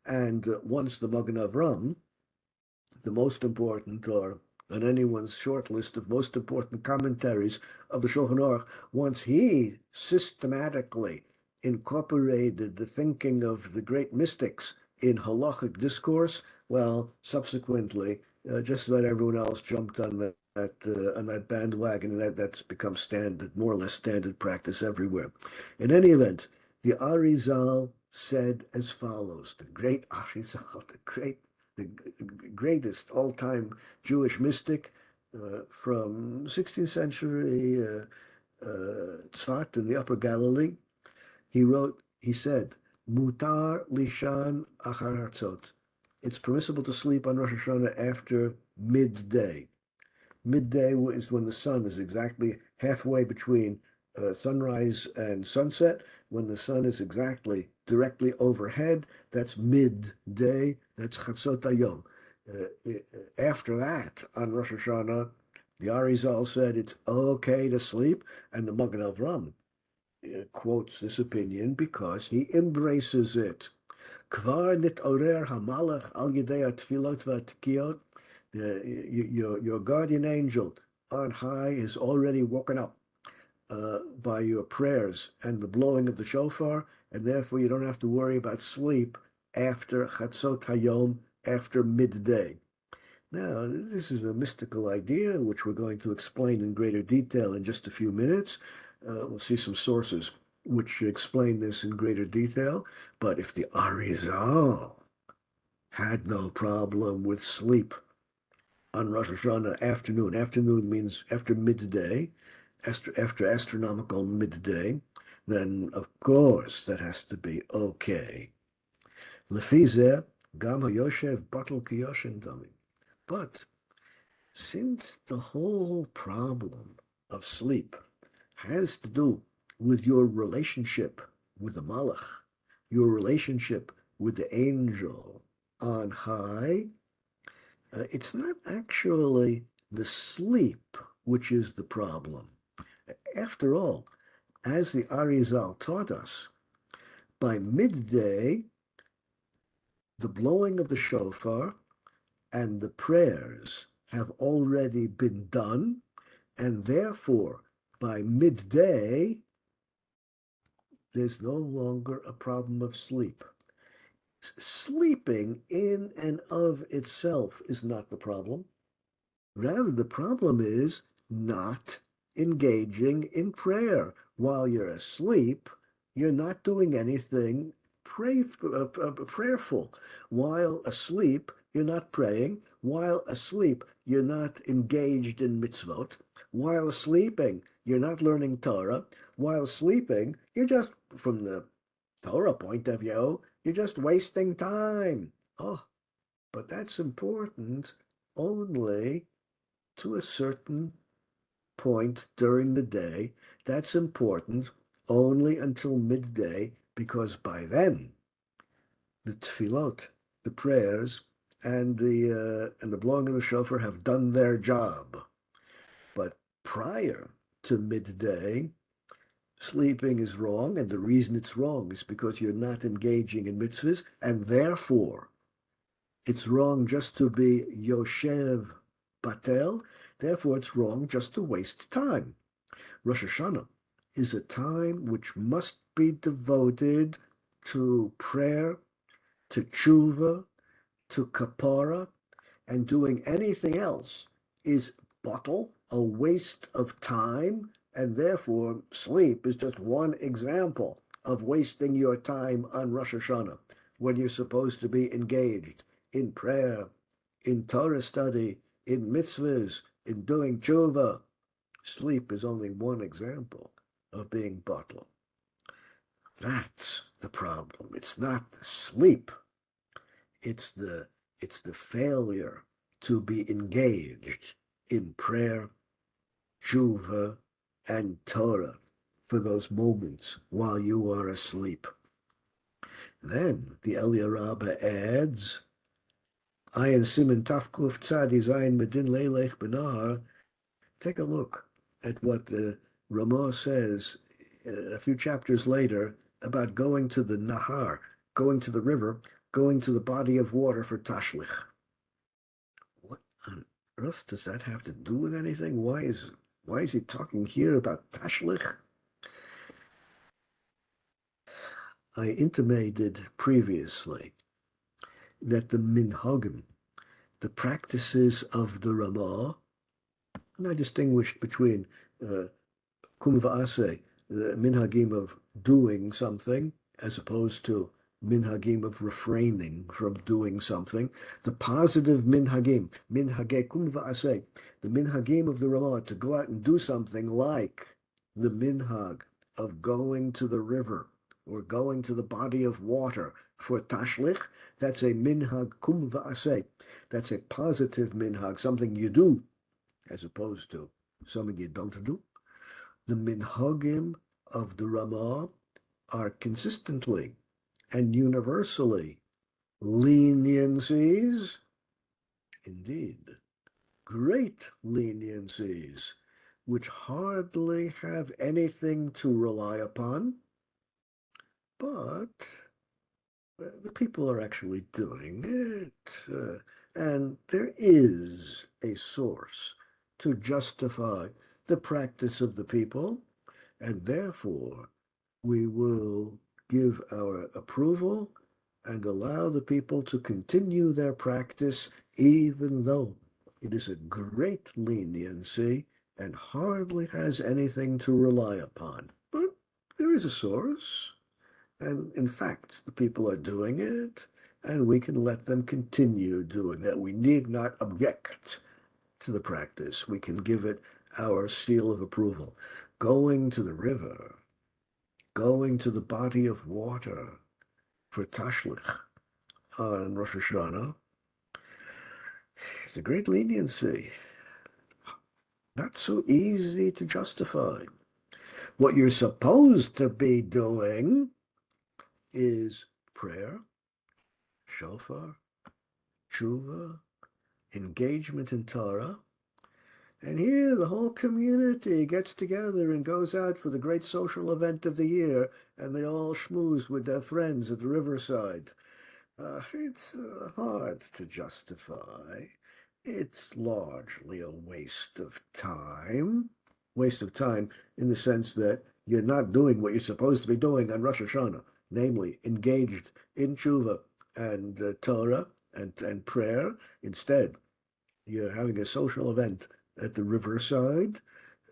And once the Magen Avram, the most important, or on anyone's short list of most important commentaries of the Shulchan Aruch, once he systematically incorporated the thinking of the great mystics in halachic discourse, well, subsequently, just about everyone else jumped on that bandwagon, and that's become standard, more or less standard practice everywhere. In any event, the Arizal said as follows: the great Arizal, the greatest all-time Jewish mystic from 16th century Tzfat in the Upper Galilee. He said, Mutar lishan achar hatzot. It's permissible to sleep on Rosh Hashanah after midday. Midday is when the sun is exactly halfway between sunrise and sunset. When the sun is exactly directly overhead, that's midday. That's Chatzot Hayom. After that, on Rosh Hashanah, the Arizal said it's okay to sleep, and the Magen Avram quotes this opinion because he embraces it. Kvar nitorer hamalach al yedei atfilot v'atkiyot. Your guardian angel on high is already woken up by your prayers and the blowing of the shofar, and therefore you don't have to worry about sleep after Chatzot Hayom, after midday. Now, this is a mystical idea, which we're going to explain in greater detail in just a few minutes. We'll see some sources which explain this in greater detail. But if the Arizal had no problem with sleep on Rosh Hashanah afternoon, afternoon means after midday, after astronomical midday, then of course that has to be okay. Lefi zeh, gam hayoshev batel kiyoshin dami. But since the whole problem of sleep has to do with your relationship with the Malach, your relationship with the angel on high, it's not actually the sleep which is the problem. After all, as the Arizal taught us, by midday, the blowing of the shofar and the prayers have already been done, and therefore, by midday, there's no longer a problem of sleep. Sleeping in and of itself is not the problem. Rather, the problem is not engaging in prayer. While you're asleep, you're not doing anything prayerful. While asleep, you're not praying. While asleep, you're not engaged in mitzvot. While sleeping, you're not learning Torah. While sleeping, you're just, from the Torah point of view, you're just wasting time. Oh, but that's important only to a certain point during the day. That's important only until midday, because by then the tefillot, the prayers, and the blowing of the shofar have done their job. But prior to midday, sleeping is wrong, and the reason it's wrong is because you're not engaging in mitzvahs, and therefore it's wrong just to be Yoshev Batel. Therefore, it's wrong just to waste time. Rosh Hashanah is a time which must be devoted to prayer, to tshuva, to kapara, and doing anything else is bottle, a waste of time, and therefore sleep is just one example of wasting your time on Rosh Hashanah when you're supposed to be engaged in prayer, in Torah study, in mitzvahs, in doing tshuva. Sleep is only one example of being bottle. That's the problem. It's not the sleep It's the failure to be engaged in prayer, tshuva, and Torah for those moments while you are asleep. Then the Eliyah Rabbah adds, Ayin Siman Tafkuf Tzadi Zayin Medin Leilech Benar. Take a look at what the Ramah says a few chapters later about going to the Nahar, going to the river, going to the body of water for Tashlich. What on earth does that have to do with anything? Why is he talking here about Tashlich? I intimated previously that the minhagim, the practices of the Ramah, and I distinguished between kum va'aseh, the minhagim of doing something, as opposed to minhagim of refraining from doing something. The positive minhagim, minhagei kum va'aseh, the minhagim of the Ramah, to go out and do something like the minhag of going to the river or going to the body of water for tashlich. That's a minhag kum va'aseh. That's a positive minhag, something you do, as opposed to something you don't do. The minhagim of the Ramah are consistently and universally leniencies, indeed, great leniencies, which hardly have anything to rely upon, but the people are actually doing it, and there is a source to justify the practice of the people, and therefore we will give our approval and allow the people to continue their practice, even though it is a great leniency and hardly has anything to rely upon. But there is a source, and in fact, the people are doing it, and we can let them continue doing that. We need not object to the practice. We can give it our seal of approval. Going to the river, going to the body of water for Tashlich on Rosh Hashanah, it's a great leniency. Not so easy to justify. What you're supposed to be doing is prayer, shofar, tshuva, engagement in Torah. And here the whole community gets together and goes out for the great social event of the year, and they all schmooze with their friends at the riverside. It's hard to justify. It's largely a waste of time. Waste of time in the sense that you're not doing what you're supposed to be doing on Rosh Hashanah, namely engaged in tshuva and Torah and prayer. Instead, you're having a social event at the riverside.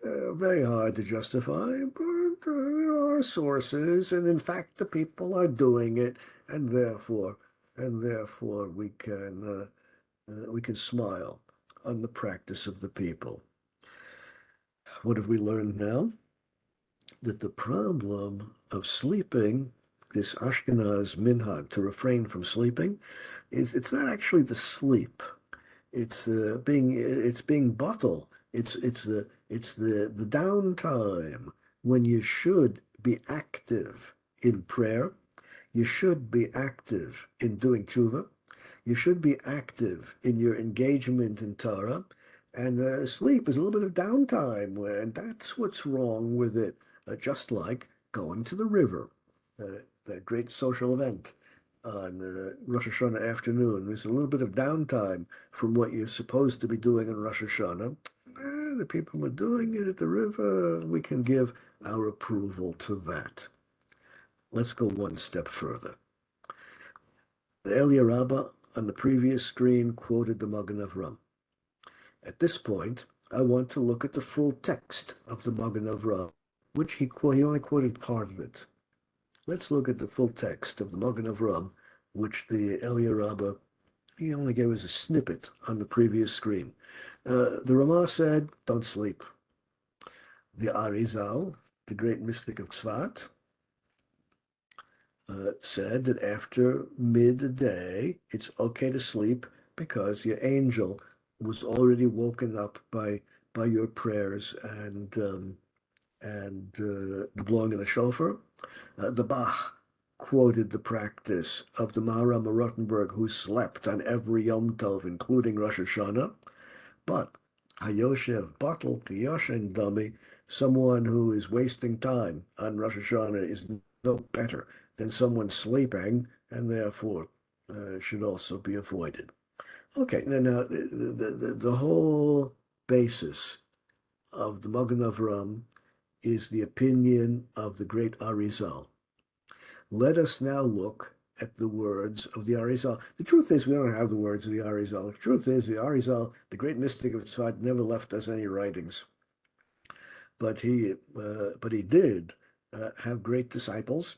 Very hard to justify, but there are sources, and in fact, the people are doing it, and therefore we can smile on the practice of the people. What have we learned now? That the problem of sleeping, this Ashkenaz minhag to refrain from sleeping, it's not actually the sleep. It's being bottled. It's the downtime when you should be active in prayer. You should be active in doing tshuva. You should be active in your engagement in Torah. And sleep is a little bit of downtime, and that's what's wrong with it. Just like going to the river, that great social event on Rosh Hashanah afternoon. There's a little bit of downtime from what you're supposed to be doing in Rosh Hashanah. The people are doing it at the river. We can give our approval to that. Let's go one step further. The Eliyah Rabbah on the previous screen quoted the Magen Avraham. At this point, I want to look at the full text of the Magen Avraham, which he only quoted part of it. Let's look at the full text of the Magen Avraham, which the Eliyah Rabbah, he only gave us a snippet on the previous screen. The Ramah said, don't sleep. The Arizal, the great mystic of Tzfat, said that after midday, it's okay to sleep because your angel was already woken up by your prayers and the blowing of the shofar. The Bach quoted the practice of the Maharam of Rothenburg, who slept on every Yom Tov, including Rosh Hashanah. But Hayoshev Batel Kiyoshen Dummy, someone who is wasting time on Rosh Hashanah is no better than someone sleeping, and therefore should also be avoided. Okay, now the whole basis of the Magen Avram is the opinion of the great Arizal. Let us now look at the words of the Arizal. The truth is, we don't have the words of the Arizal. The truth is, the Arizal, the great mystic of Tzfat, never left us any writings, but he did have great disciples,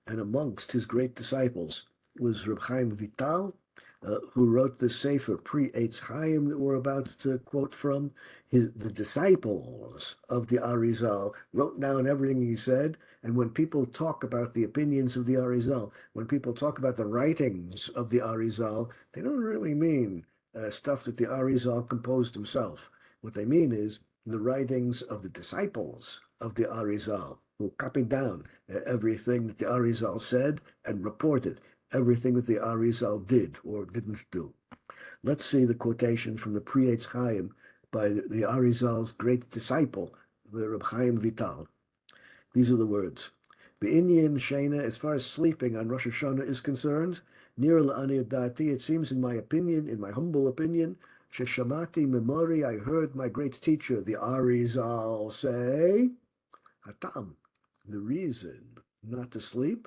and amongst his great disciples was Reb Chaim Vital, who wrote the Sefer Pre-Eitz Chaim that we're about to quote from. The disciples of the Arizal wrote down everything he said, and when people talk about the opinions of the Arizal, when people talk about the writings of the Arizal, they don't really mean stuff that the Arizal composed himself. What they mean is the writings of the disciples of the Arizal, who copied down everything that the Arizal said and reported everything that the Arizal did or didn't do. Let's see the quotation from the Pri-Eitz Chaim by the Arizal's great disciple, the Reb Chaim Vital. These are the words. Be'inyan Shena, as far as sleeping on Rosh Hashanah is concerned, near la'ani dati, it seems in my opinion, in my humble opinion, sheshamati memori, I heard my great teacher, the Arizal, say, Hatam, the reason not to sleep,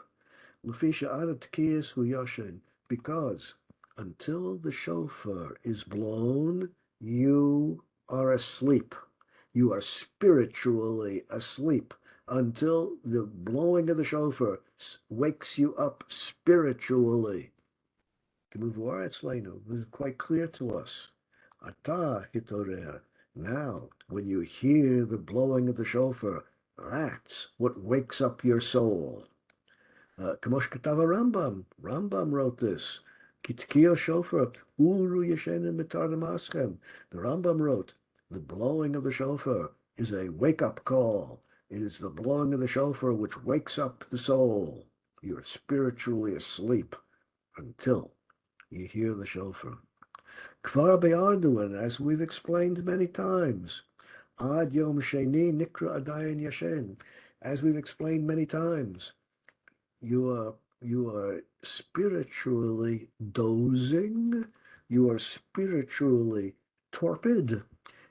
Lefisha adat kiyas hu yoshen, because until the shofar is blown, you are asleep. You are spiritually asleep until the blowing of the shofar wakes you up spiritually. This is quite clear to us. Ata hitorer. Now, when you hear the blowing of the shofar, that's what wakes up your soul. Kamosh Ketava Rambam. Rambam wrote this. Kitkiyo shofar, uru yeshenim mitar. The Rambam wrote, the blowing of the shofar is a wake-up call. It is the blowing of the shofar which wakes up the soul. You're spiritually asleep until you hear the shofar. Kvar be'arduan, as we've explained many times. Ad yom sheni nikra adayin yashen. As we've explained many times, you are spiritually dozing, you are spiritually torpid,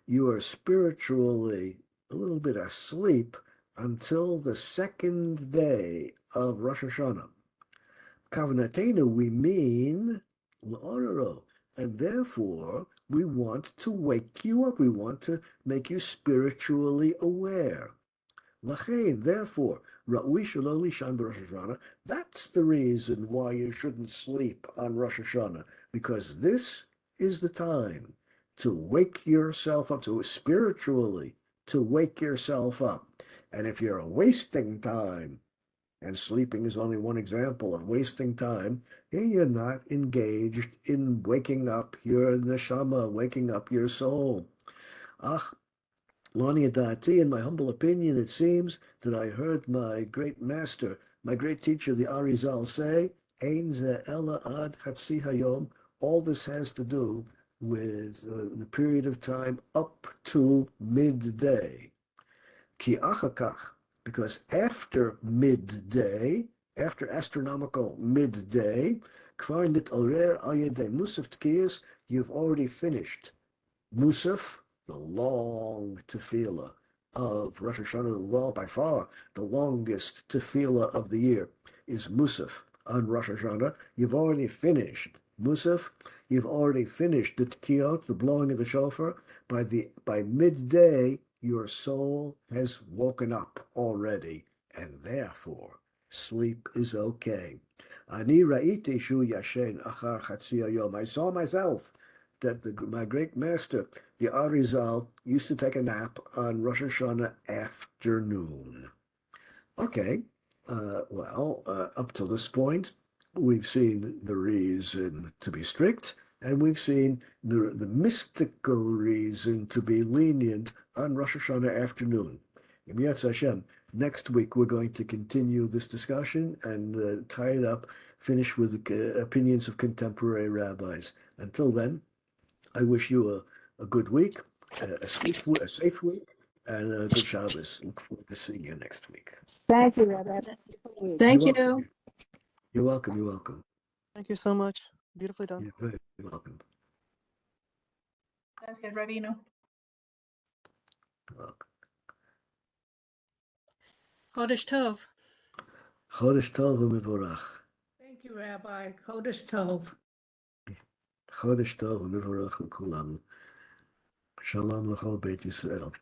you are spiritually a little bit asleep until the second day of Rosh Hashanah. Kavanatenu, we mean l'ororo, and therefore we want to wake you up. We want to make you spiritually aware. Lachein, therefore, Ra'ui shelo lishan b'Rosh Hashanah. That's the reason why you shouldn't sleep on Rosh Hashanah, because this is the time to wake yourself up, to spiritually to wake yourself up. And if you're wasting time, and sleeping is only one example of wasting time, you're not engaged in waking up your neshama, waking up your soul. Ach, Lani Adati, in my humble opinion, it seems that I heard my great master, my great teacher, the Arizal, say, Ein ze ela ad chatzi hayom. All this has to do with the period of time up to midday. Ki achakach, because after midday, after astronomical midday, kvar nit orer al yedei musaf tkiyas, you've already finished Musaf, the long tefillah of Rosh Hashanah, by far the longest tefillah of the year is Musaf on Rosh Hashanah. You've already finished Musaf. You've already finished the Tkiyot, the blowing of the shofar. By midday, your soul has woken up already, and therefore sleep is okay. Ani ra'iti shu yashen achar chatzi hayom. I saw myself that my great master, the Arizal, used to take a nap on Rosh Hashanah afternoon. Okay, Up to this point, we've seen the reason to be strict, and we've seen the mystical reason to be lenient on Rosh Hashanah afternoon. In Yetz Hashem, next week we're going to continue this discussion and tie it up, finish with the opinions of contemporary rabbis. Until then, I wish you a good week, a safe week, and a good Shabbos. Look forward to seeing you next week.
Thank you, Rabbi.
Thank
You're
you.
welcome. You're welcome. You're welcome.
Thank you so much. Beautifully done.
You're very welcome.
Gracias, Rabino.
You're welcome.
Chodesh Tov.
Chodesh Tov u'Mevorach.
Thank you, Rabbi. Chodesh Tov.
Chodesh Tov u'Mevorach u'Kulam. Shalom l'chol Beit Yisrael.